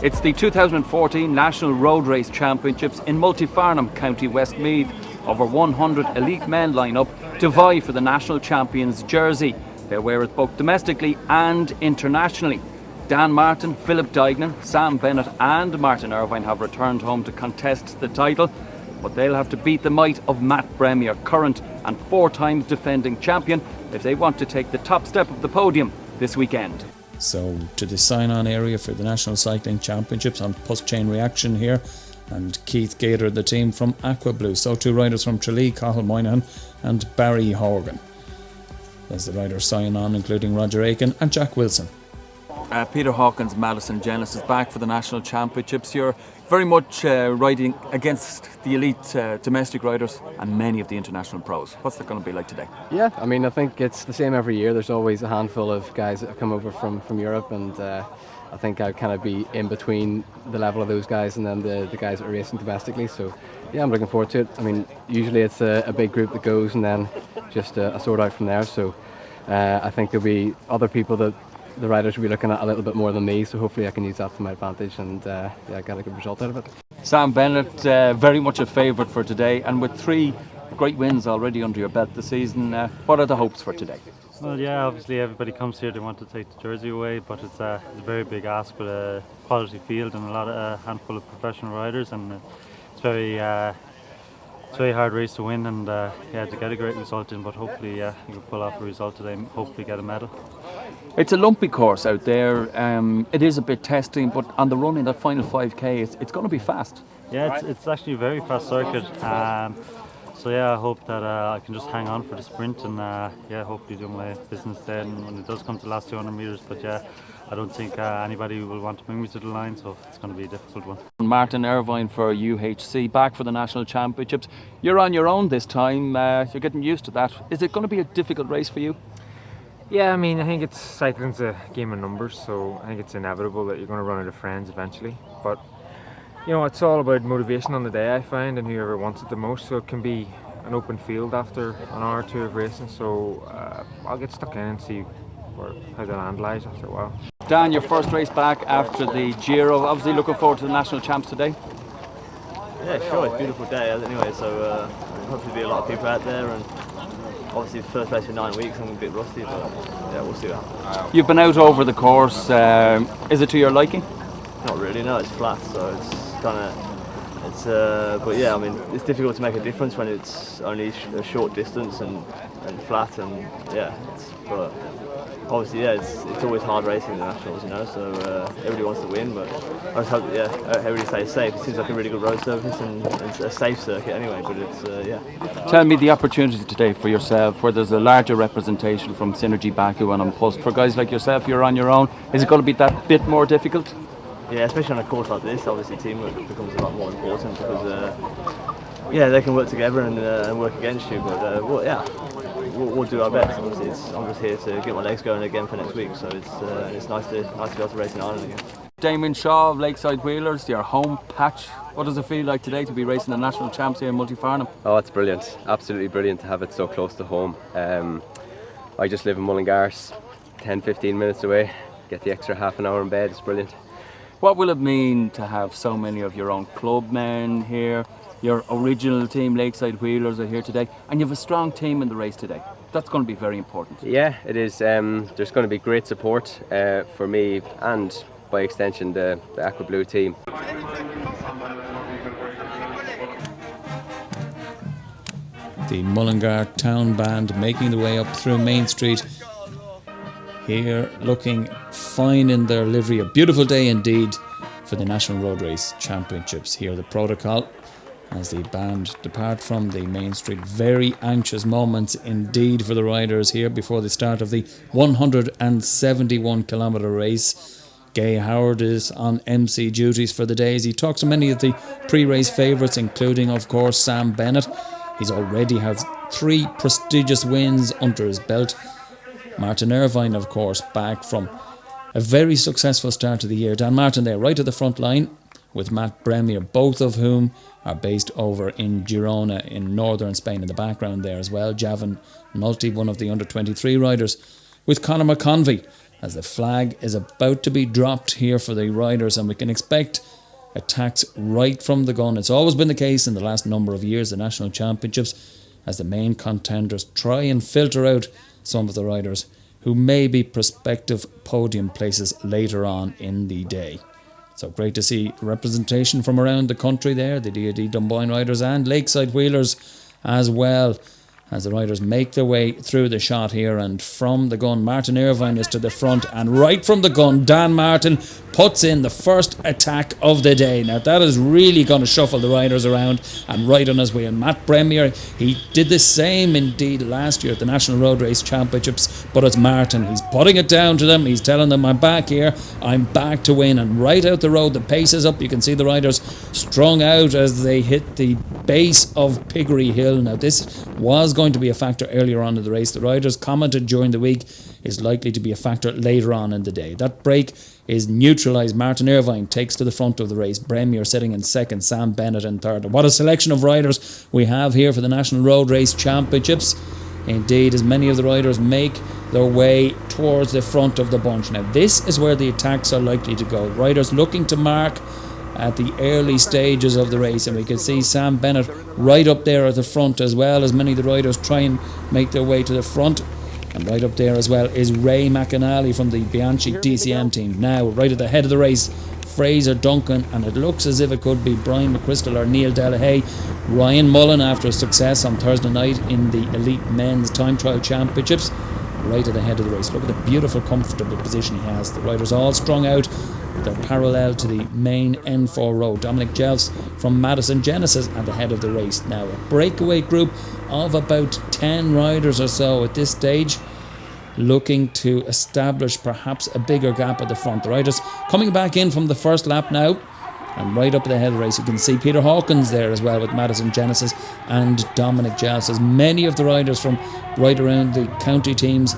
It's the 2014 National Road Race Championships in Multifarnham, County Westmeath. Over 100 elite men line up to vie for the national champion's jersey. They'll wear it both domestically and internationally. Dan Martin, Philip Dignan, Sam Bennett and Martin Irvine have returned home to contest the title, but they'll have to beat the might of Matt Bremier, current and 4 times defending champion, if they want to take the top step of the podium this weekend. So to the sign-on area for the National Cycling Championships on Post Chain Reaction here, and Keith Gator, the team from Aqua Blue. So 2 riders from Tralee, Cathal Moynihan and Barry Horgan. There's the riders signing on, including Roger Aiken and Jack Wilson. Peter Hawkins, Madison Genesis is back for the National Championships. You're very much riding against the elite domestic riders and many of the international pros. What's that going to be like today? Yeah, I mean, I think it's the same every year. There's always a handful of guys that have come over from Europe, and I think I'd kind of be in between the level of those guys and then the guys that are racing domestically. So yeah, I'm looking forward to it. I mean, usually it's a big group that goes and then just a sort out from there. So I think there'll be other people that the riders will be looking at a little bit more than me, so hopefully I can use that to my advantage and get a good result out of it. Sam Bennett, very much a favourite for today, and with 3 great wins already under your belt this season, what are the hopes for today? Well, yeah, obviously everybody comes here, they want to take the jersey away, but it's a very big ask with a quality field and a handful of professional riders, and it's very hard race to win, and to get a great result in, but hopefully you can pull off a result today and hopefully get a medal. It's a lumpy course out there. It is a bit testing, but on the run in that final 5k, it's going to be fast. Yeah, it's actually a very fast circuit. So yeah, I hope that I can just hang on for the sprint and hopefully do my business then when it does come to the last 200 metres. But yeah, I don't think anybody will want to bring me to the line, so it's going to be a difficult one. Martin Irvine for UHC, back for the National Championships. You're on your own this time, you're getting used to that. Is it going to be a difficult race for you? Yeah, I mean, I think cycling's a game of numbers, so I think it's inevitable that you're going to run out of friends eventually. But you know, it's all about motivation on the day, I find, and whoever wants it the most. So it can be an open field after an hour or 2 of racing. So I'll get stuck in and see how the land lies after a while. Dan, your first race back after the Giro. Obviously looking forward to the national champs today. Yeah, sure. It's a beautiful day anyway. So hopefully there'll be a lot of people out there, and obviously the first race for 9 weeks. I'm a bit rusty, but yeah, we'll see what happens. You've been out over the course. Is it to your liking? Not really. No, it's flat, so it's but yeah, I mean, it's difficult to make a difference when it's only a short distance and flat, and yeah, but obviously, yeah, it's always hard racing the nationals, you know, so everybody wants to win, but I just hope that, everybody stays safe. It seems like a really good road surface and it's a safe circuit anyway, but it's, Tell me the opportunity today for yourself, where there's a larger representation from Synergy Baku and Unpost. For guys like yourself, you're on your own. Is it going to be that bit more difficult? Yeah, especially on a course like this, obviously teamwork becomes a lot more important because, they can work together and work against you. But we'll do our best. Obviously, I'm just here to get my legs going again for next week. So it's nice to be able to race in Ireland again. Damien Shaw of Lakeside Wheelers, your home patch. What does it feel like today to be racing the national champs here in Multifarnham? Oh, it's brilliant. Absolutely brilliant to have it so close to home. I just live in Mullingar's, 10-15 minutes away. Get the extra half an hour in bed. It's brilliant. What will it mean to have so many of your own club men here? Your original team, Lakeside Wheelers, are here today, and you have a strong team in the race today. That's going to be very important. Yeah, it is. There's going to be great support for me and, by extension, the Aqua Blue team. The Mullingar Town Band making their way up through Main Street. Here, looking fine in their livery. A beautiful day indeed for the National Road Race Championships. Here the protocol as the band depart from the Main Street. Very anxious moments indeed for the riders here before the start of the 171 kilometre race. Gay Howard is on MC duties for the day as he talks to many of the pre-race favourites, including of course Sam Bennett. He's already had 3 prestigious wins under his belt. Martin Irvine, of course, back from a very successful start to the year. Dan Martin there, right at the front line, with Matt Bremier, both of whom are based over in Girona in northern Spain in the background there as well. Javin Nulty, one of the under-23 riders, with Conor McConvey, as the flag is about to be dropped here for the riders, and we can expect attacks right from the gun. It's always been the case in the last number of years, the national championships, as the main contenders try and filter out some of the riders who may be prospective podium places later on in the day. So great to see representation from around the country there, the D.I.D Dunboyne riders and Lakeside Wheelers as well, as the riders make their way through the shot here. And from the gun, Martin Irvine is to the front, and right from the gun, Dan Martin puts in the first attack of the day. Now that is really going to shuffle the riders around, and right on his way. And Matt Bremier, he did the same indeed last year at the National Road Race Championships, but it's Martin. He's putting it down to them. He's telling them, I'm back here, I'm back to win. And right out the road, the pace is up. You can see the riders strung out as they hit the base of Piggery Hill. Now this was going to be a factor earlier on in the race. The riders commented during the week is likely to be a factor later on in the day. That break is neutralised. Martin Irvine takes to the front of the race. Bremier sitting in second, Sam Bennett in third. What a selection of riders we have here for the National Road Race Championships. Indeed, as many of the riders make their way towards the front of the bunch. Now this is where the attacks are likely to go. Riders looking to mark at the early stages of the race, and we can see Sam Bennett right up there at the front, as well as many of the riders try and make their way to the front. And right up there as well is Ray McAnally from the Bianchi DCM team. Now right at the head of the race, Fraser Duncan, and it looks as if it could be Brian McChrystal or Neil Delahaye. Ryan Mullen, after a success on Thursday night in the Elite Men's Time Trial Championships, right at the head of the race. Look at the beautiful, comfortable position he has. The riders all strung out. They're parallel to the main N4 road. Dominic Jelfs from Madison Genesis at the head of the race. Now a breakaway group of about 10 riders or so at this stage, looking to establish perhaps a bigger gap at the front. The riders coming back in from the first lap now, and right up at the head of the race you can see Peter Hawkins there as well with Madison Genesis and Dominic Jelfs, as many of the riders from right around the county teams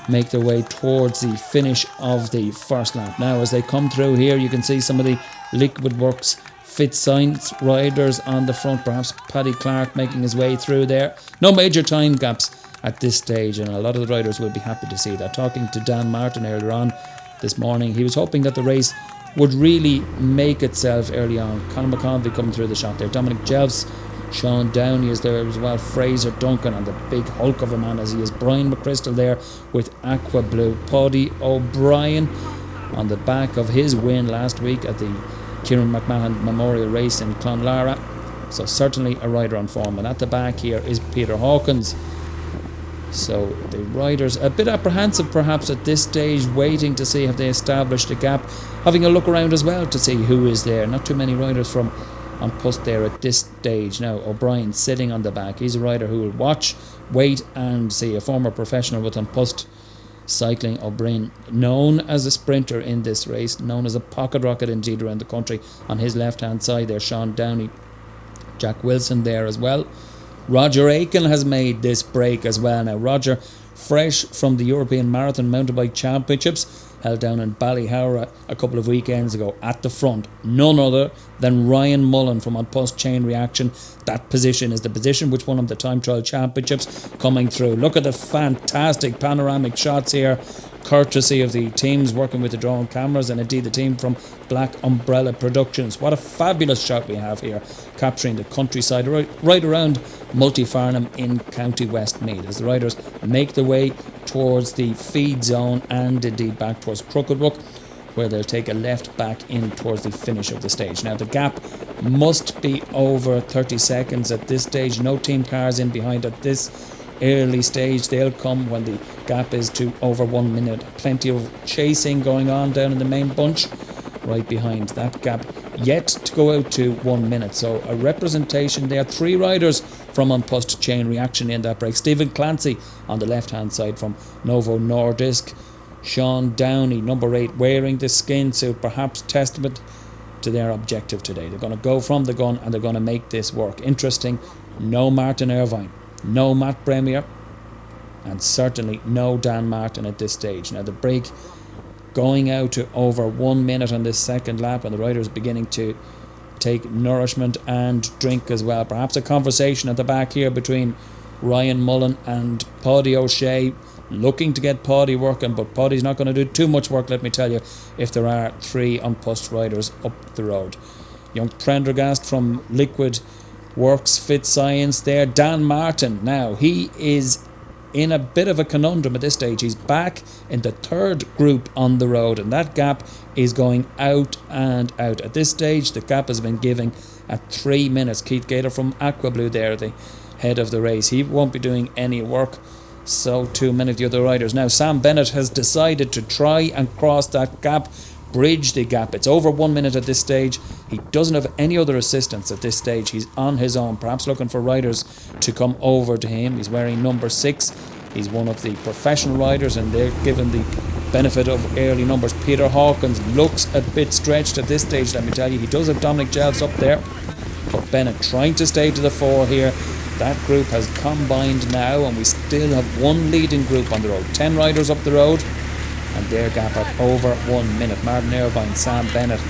make their way towards the finish of the first lap. Now as they come through here, you can see some of the Liquid Works Fit Science riders on the front, perhaps Paddy Clark making his way through there. No major time gaps at this stage, and a lot of the riders will be happy to see that. Talking to Dan Martin earlier on this morning, he was hoping that the race would really make itself early on. Conor McConvey coming through the shot there, Dominic Jelfs, Sean Downey is there as well, Fraser Duncan, and the big hulk of a man as he is Brian McChrystal there with Aqua Blue. Paddy O'Brien on the back of his win last week at the Kieran McMahon Memorial Race in Clonlara, so certainly a rider on form. And at the back here is Peter Hawkins. So the riders a bit apprehensive perhaps at this stage, waiting to see if they established a gap, having a look around as well to see who is there. Not too many riders from on post there at this stage. Now O'Brien sitting on the back, he's a rider who will watch, wait and see. A former professional with on post cycling. O'Brien, known as a sprinter in this race, known as a pocket rocket indeed around the country. On his left hand side there, Sean Downey, Jack Wilson there as well. Roger Aiken has made this break as well. Now Roger, fresh from the European Marathon Mountain Bike Championships held down in Ballyhowra a couple of weekends ago, at the front, none other than Ryan Mullen from On Post Chain Reaction. That position is the position which won him the Time Trial Championships coming through. Look at the fantastic panoramic shots here, courtesy of the teams working with the drone cameras, and indeed the team from Black Umbrella Productions. What a fabulous shot we have here, capturing the countryside right around Multifarnham in County Westmeath, as the riders make their way towards the feed zone and indeed back towards Crookedwook, where they'll take a left back in towards the finish of the stage. Now the gap must be over 30 seconds at this stage. No team cars in behind at this early stage. They'll come when the gap is to over 1 minute. Plenty of chasing going on down in the main bunch right behind. That gap yet to go out to 1 minute. So a representation there. 3 riders from On Post Chain Reaction in that break. Stephen Clancy on the left hand side from Novo Nordisk. Sean Downey, number 8, wearing the skin suit, perhaps testament to their objective today. They're going to go from the gun and they're going to make this work. Interesting, no Martin Irvine, no Matt Bremier, and certainly no Dan Martin at this stage. Now the break going out to over 1 minute on this second lap, and the riders beginning to take nourishment and drink as well. Perhaps a conversation at the back here between Ryan Mullen and Paddy O'Shea. looking to get Paddy working, but Paddy's not going to do too much work, let me tell you, if there are 3 unpussed riders up the road. Young Prendergast from Liquid Works Fit Science there. Dan Martin, now he is in a bit of a conundrum at this stage. He's back in the 3rd group on the road, and that gap is going out and out. At this stage, the gap has been given at 3 minutes. Keith Gator from Aqua Blue there, the head of the race. He won't be doing any work, so too many of the other riders. Now Sam Bennett has decided to try and cross that gap, bridge the gap. It's over 1 minute at this stage. He doesn't have any other assistance at this stage. He's on his own, perhaps looking for riders to come over to him. He's wearing number 6. He's one of the professional riders, and they're given the benefit of early numbers. Peter Hawkins looks a bit stretched at this stage, let me tell you. He does have Dominic Jelves up there, but Bennett trying to stay to the fore here. That group has combined now, and we still have one leading group on the road. 10 riders up the road, and their gap at over 1 minute. Martin Irvine, Sam Bennett,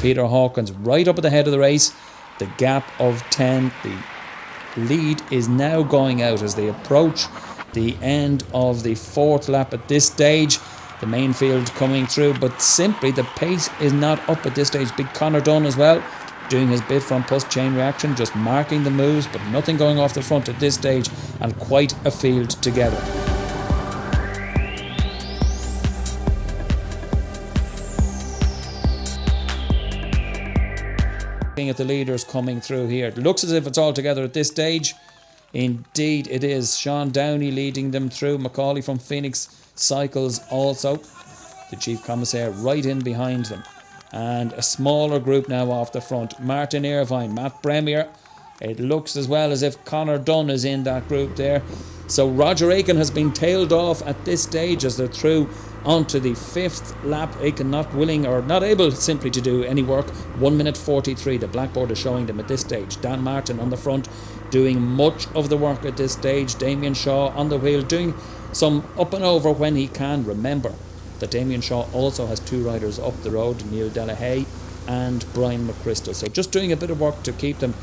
Peter Hawkins right up at the head of the race. The gap of 10. The lead is now going out as they approach the end of the 4th lap at this stage. The main field coming through, but simply the pace is not up at this stage. Big Conor Dunn as well, doing his bit from post chain reaction, just marking the moves, but nothing going off the front at this stage, and quite a field together. Looking at the leaders coming through here, it looks as if it's all together at this stage. Indeed it is. Sean Downey leading them through. Macaulay from Phoenix Cycles also, the chief commissaire, right in behind them. And a smaller group now off the front. Martin Irvine, Matt Bremier. It looks as well as if Conor Dunn is in that group there. So Roger Aiken has been tailed off at this stage as they're through onto the 5th lap. Aiken not willing or not able simply to do any work. 1 minute 43. The blackboard is showing them at this stage. Dan Martin on the front doing much of the work at this stage. Damien Shaw on the wheel doing some up and over when he can. Remember that Damien Shaw also has 2 riders up the road, Neil Delahaye and Brian McChrystal. So just doing a bit of work to keep them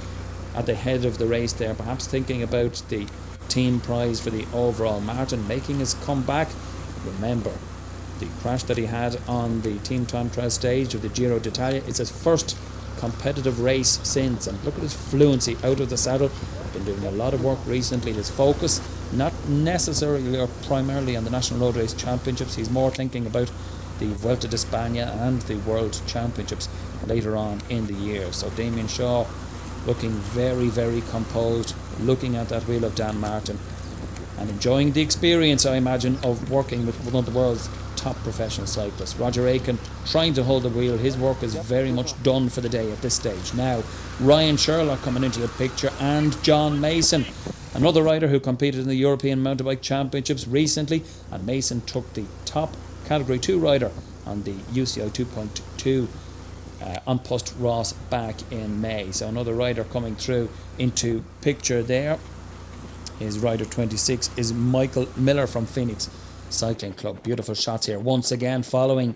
at the head of the race there, perhaps thinking about the team prize for the overall. Martin making his comeback. Remember the crash that he had on the team time trial stage of the Giro d'Italia. It's his first competitive race since, and look at his fluency out of the saddle. Been doing a lot of work recently. His focus not necessarily or primarily on the National Road Race Championships. He's more thinking about the Vuelta de España and the World Championships later on in the year. So Damien Shaw looking very, very composed, looking at that wheel of Dan Martin and enjoying the experience, I imagine, of working with one of the world's top professional cyclists. Roger Aiken trying to hold the wheel. His work is very much done for the day at this stage. Now Ryan Sherlock coming into the picture, and John Mason, another rider who competed in the European Mountain Bike Championships recently, and Mason took the top Category 2 rider on the UCI 2.2 on Post Ross back in May. So another rider coming through into picture there. His rider 26 is Michael Miller from Phoenix Cycling Club. Beautiful shots here once again following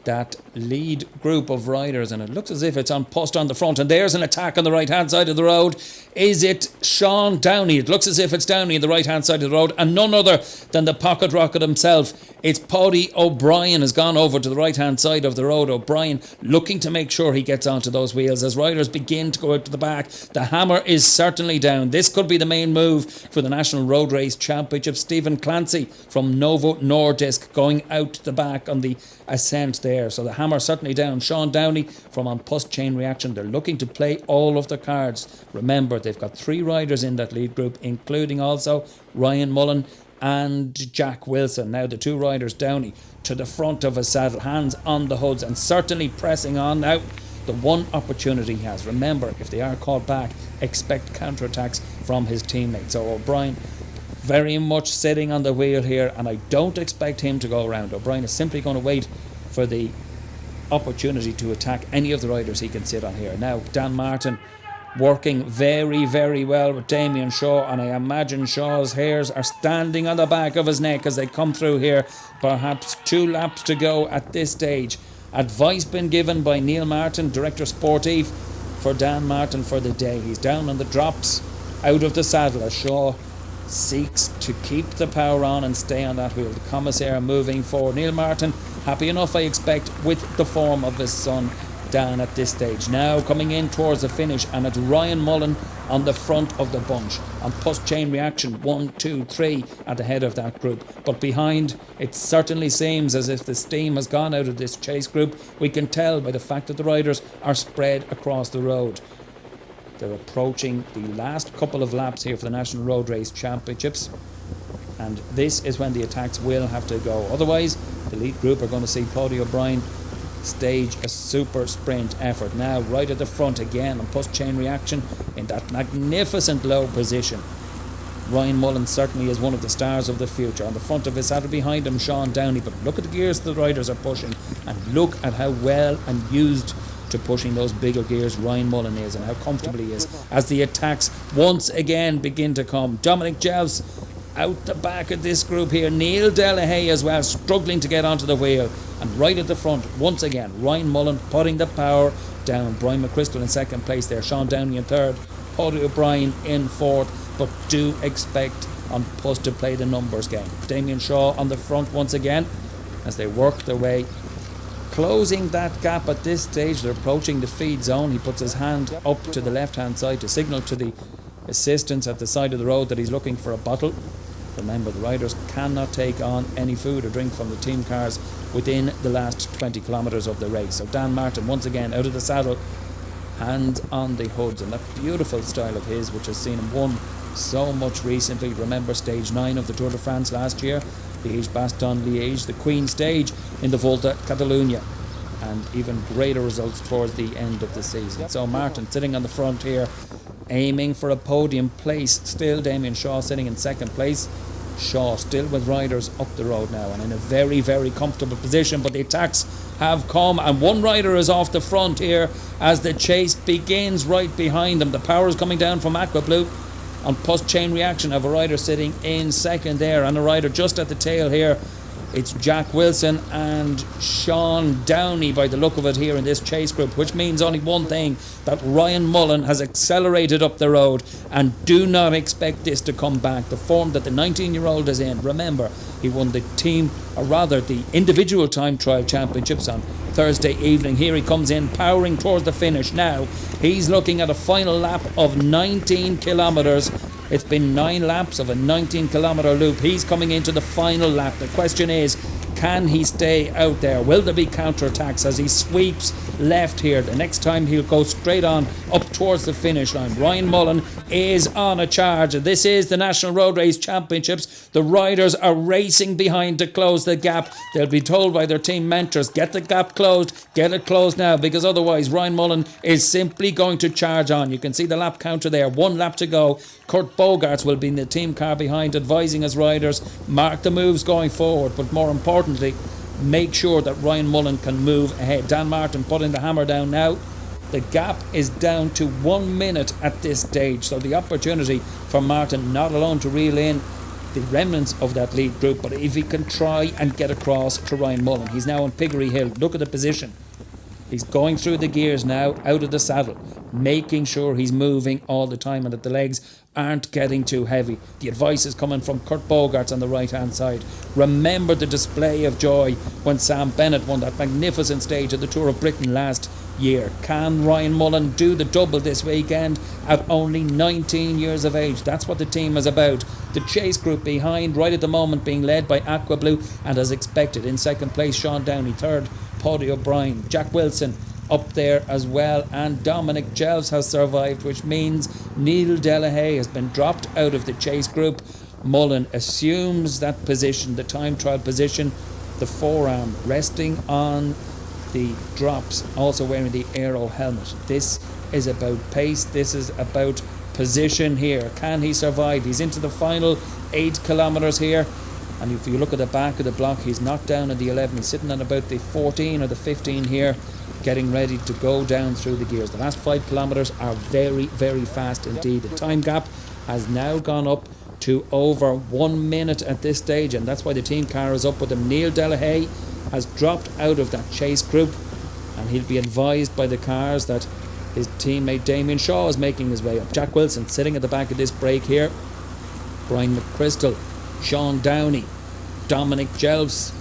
that lead group of riders, and it looks as if it's on post on the front, and there's an attack on the right hand side of the road. Is it Sean Downey? It looks as if it's Downey on the right hand side of the road, and none other than the pocket rocket himself. It's Paddy O'Brien has gone over to the right hand side of the road. O'Brien looking to make sure he gets onto those wheels as riders begin to go out to the back. The hammer is certainly down. This could be the main move for the National Road Race Championship. Stephen Clancy from Novo Nordisk going out to the back on the ascent there. So the hammer certainly down. Sean Downey from On Post Chain Reaction. They're looking to play all of the cards. Remember, they've got 3 riders in that lead group, including also Ryan Mullen and Jack Wilson. Now the 2 riders, Downey to the front of his saddle, hands on the hoods, and certainly pressing on now. The one opportunity he has. Remember, if they are caught back, expect counterattacks from his teammates. So O'Brien very much sitting on the wheel here, and I don't expect him to go around. O'Brien is simply going to wait for the opportunity to attack any of the riders he can sit on here. Now Dan Martin working very, very well with Damien Shaw, and I imagine Shaw's hairs are standing on the back of his neck as they come through here. Perhaps 2 laps to go at this stage. Advice been given by Neil Martin, Director Sportif, for Dan Martin for the day. He's down on the drops, out of the saddle as Shaw seeks to keep the power on and stay on that wheel. The commissaire moving forward. Neil Martin, happy enough, I expect, with the form of his son Dan at this stage. Now coming in towards the finish, and it's Ryan Mullen on the front of the bunch. On post-chain reaction, 1, 2, 3 at the head of that group. But behind, it certainly seems as if the steam has gone out of this chase group. We can tell by the fact that the riders are spread across the road. They're approaching the last couple of laps here for the National Road Race Championships, and this is when the attacks will have to go. Otherwise, the lead group are going to see Paddy O'Brien stage a super sprint effort. Now right at the front again on post-chain reaction in that magnificent low position. Ryan Mullen certainly is one of the stars of the future. On the front of his saddle, behind him Sean Downey. But look at the gears the riders are pushing, and look at how well and used to pushing those bigger gears Ryan Mullen is, and how comfortable he is as the attacks once again begin to come. Dominic Jelves out the back of this group here. Neil Delahaye as well, struggling to get onto the wheel. And right at the front, once again, Ryan Mullen putting the power down. Brian McChrystal in second place there. Sean Downey in third. Paddy O'Brien in fourth. But do expect on Puss to play the numbers game. Damien Shaw on the front once again as they work their way, closing that gap at this stage. They're approaching the feed zone. He puts his hand up to the left hand side to signal to the assistants at the side of the road that he's looking for a bottle. Remember, the riders cannot take on any food or drink from the team cars within the last 20 kilometres of the race. So Dan Martin once again out of the saddle, hands on the hoods, and that beautiful style of his which has seen him won so much recently. Remember stage 9 of the Tour de France last year, Liège-Bastogne-Liège, the Queen stage in the Volta Catalunya, and even greater results towards the end of the season. So Martin sitting on the front here, aiming for a podium place. Still Damien Shaw sitting in second place. Shaw still with riders up the road now and in a very, very comfortable position, but the attacks have come, and one rider is off the front here as the chase begins right behind them. The power is coming down from Aqua Blue on post-chain reaction. Of a rider sitting in second there, and a rider just at the tail here. It's Jack Wilson and Sean Downey by the look of it here in this chase group, which means only one thing, that Ryan Mullen has accelerated up the road, and do not expect this to come back. The form that the 19-year-old is in, remember, he won the team, or rather the individual time trial championships on Thursday evening. Here he comes in, powering towards the finish now. He's looking at a final lap of 19 kilometres. It's been 9 laps of a 19-kilometre loop. He's coming into the final lap. The question is, can he stay out there? Will there be counterattacks as he sweeps left here? The next time he'll go straight on up towards the finish line. Ryan Mullen is on a charge. This is the National Road Race Championships. The riders are racing behind to close the gap. They'll be told by their team mentors, get the gap closed, get it closed now, because otherwise Ryan Mullen is simply going to charge on. You can see the lap counter there, 1 lap to go. Kurt Bogarts will be in the team car behind, advising his riders, mark the moves going forward, but more importantly, make sure that Ryan Mullen can move ahead. Dan Martin putting the hammer down now. The gap is down to 1 minute at this stage, so the opportunity for Martin not alone to reel in the remnants of that lead group, but if he can try and get across to Ryan Mullen. He's now on Piggery Hill. Look at the position. He's going through the gears now, out of the saddle, making sure he's moving all the time and that the legs aren't getting too heavy. The advice is coming from Kurt Bogarts on the right hand side. Remember the display of joy when Sam Bennett won that magnificent stage of the Tour of Britain last year. Can Ryan Mullen do the double this weekend at only 19 years of age? That's what the team is about. The chase group behind right at the moment being led by Aqua Blue, and as expected in second place Sean Downey, third Paddy O'Brien, Jack Wilson up there as well, and Dominic Jelves has survived, which means Neil Delahaye has been dropped out of the chase group. Mullen assumes that position, the time trial position, the forearm resting on the drops, also wearing the aero helmet. This is about pace, this is about position here. Can he survive? He's into the final 8 kilometres here, and if you look at the back of the block, he's not down at the 11, he's sitting on about the 14 or the 15 here, getting ready to go down through the gears. The last 5 kilometres are very, very fast indeed. The time gap has now gone up to over 1 minute at this stage, and that's why the team car is up with him. Neil Delahaye has dropped out of that chase group, and he'll be advised by the cars that his teammate Damien Shaw is making his way up. Jack Wilson sitting at the back of this break here. Brian McChrystal, Sean Downey, Dominic Jelfs,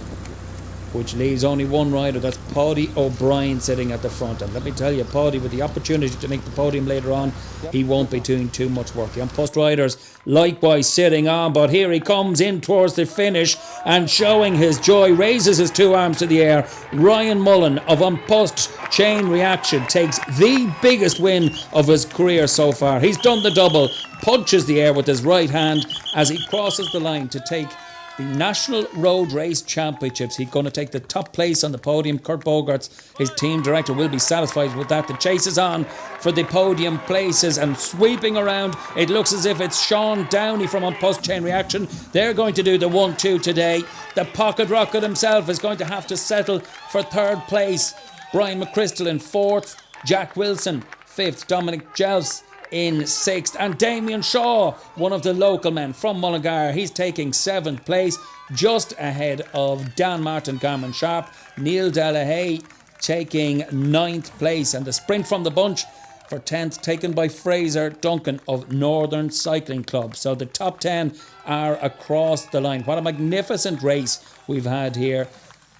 which leaves only one rider. That's Paddy O'Brien sitting at the front. And let me tell you, Paddy, with the opportunity to make the podium later on, he won't be doing too much work. The unpost riders likewise sitting on, but here he comes in towards the finish and showing his joy, raises his two arms to the air. Ryan Mullen of Unpost Chain Reaction takes the biggest win of his career so far. He's done the double, punches the air with his right hand as he crosses the line to take the National Road Race Championships. He's going to take the top place on the podium. Kurt Bogarts, his team director, will be satisfied with that. The chase is on for the podium places, and sweeping around, it looks as if it's Sean Downey from Unpost Chain Reaction. They're going to do the 1-2 today. The pocket rocket himself is going to have to settle for third place. Brian McChrystal in fourth, Jack Wilson fifth, Dominic Jelfs in 6th, and Damien Shaw, one of the local men from Mullingar, he's taking 7th place, just ahead of Dan Martin, Garmin Sharp. Neil Delahaye taking 9th place, and the sprint from the bunch for 10th taken by Fraser Duncan of Northern Cycling Club. So the top 10 are across the line. What a magnificent race we've had here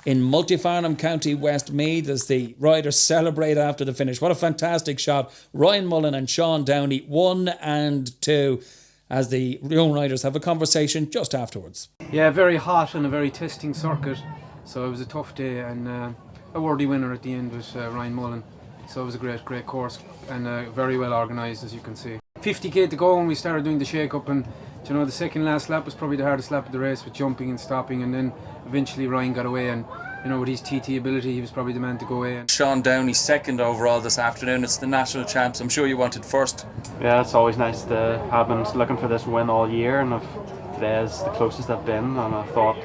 in Multifarnham, County Westmeath, as the riders celebrate after the finish. What a fantastic shot. Ryan Mullen and Sean Downey, 1 and 2, as the young riders have a conversation just afterwards. Yeah, very hot and a very testing circuit, so it was a tough day, and a worthy winner at the end was Ryan Mullen. So it was a great course, and very well organised, as you can see. 50k to go when we started doing the shake-up, and you know, the second last lap was probably the hardest lap of the race, with jumping and stopping, and then eventually Ryan got away, and you know, with his TT ability, he was probably the man to go away. Sean Downey second overall this afternoon. It's the national champs. I'm sure you wanted first. Yeah, it's always nice to have been looking for this win all year, and today is the closest I've been, and I thought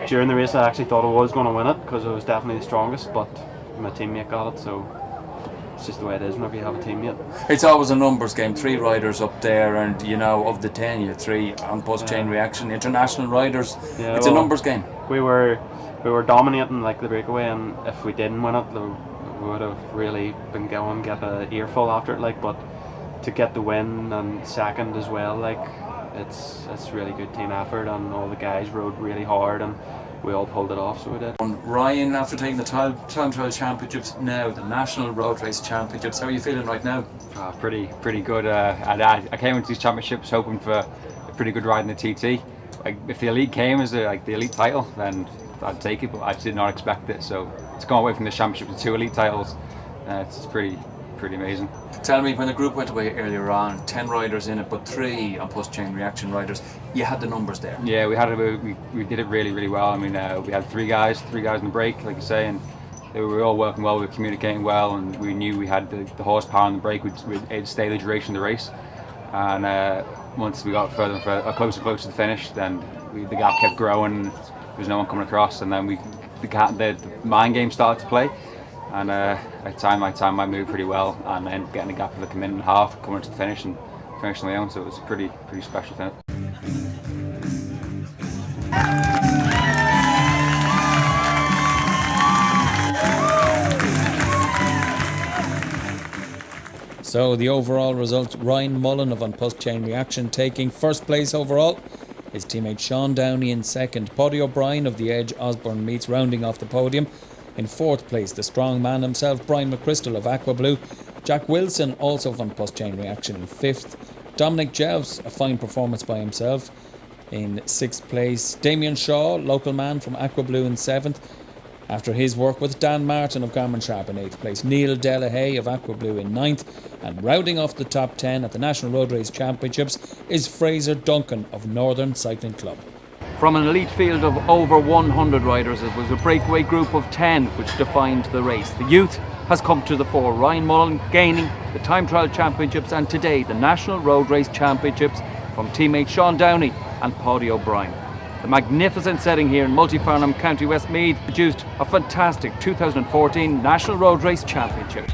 during the race I actually thought I was going to win it because I was definitely the strongest, but my teammate got it, so it's just the way it is whenever you have a teammate. It's always a numbers game. 3 riders up there, and you know, of the 10 you have 3 on post chain reaction international riders. Yeah, it's a numbers game. We were dominating like the breakaway, and if we didn't win it, we would have really been going, get an earful after it, like, but to get the win and second as well, like, it's really good team effort, and all the guys rode really hard, and we all pulled it off, so we did. Ryan, after taking the time trial championships, now the National Road Race Championships, how are you feeling right now? Pretty good. I came into these championships hoping for a pretty good ride in the TT. Like, if the elite came as the elite title, then I'd take it, but I did not expect it. So it's gone away from the championship to 2 elite titles. It's pretty amazing. Tell me, when the group went away earlier on, 10 riders in it, but 3 on post chain reaction riders, you had the numbers there. Yeah, we did it really well. I mean, we had 3 guys in the break, like you say, and they were all working well. We were communicating well, and we knew we had the horsepower on the break. We'd stay the duration of the race, and once we got further and further, closer and closer to the finish, then the gap kept growing. There was no one coming across, and then the mind game started to play, and I timed my move pretty well, and then getting a gap of like a minute and a half coming to the finish and finishing my own. So it was a pretty special finish. So the overall result, Ryan Mullen of Unpost Chain Reaction taking first place overall. His teammate Sean Downey in second. Paddy O'Brien of the Edge Osborne Meets rounding off the podium. In fourth place, the strong man himself, Brian McChrystal of Aqua Blue. Jack Wilson, also of Unpost Chain Reaction, in fifth. Dominic Jelfs, a fine performance by himself, in sixth place. Damien Shaw, local man from Aqua Blue, in seventh, after his work with Dan Martin of Garmin Sharp, in 8th place. Neil Delahaye of Aqua Blue in 9th, and rounding off the top 10 at the National Road Race Championships is Fraser Duncan of Northern Cycling Club. From an elite field of over 100 riders, it was a breakaway group of 10 which defined the race. The youth has come to the fore. Ryan Mullen gaining the time trial championships, and today the National Road Race Championships from teammate Sean Downey and Paddy O'Brien. The magnificent setting here in Multifarnham, County Westmeath produced a fantastic 2014 National Road Race Championship.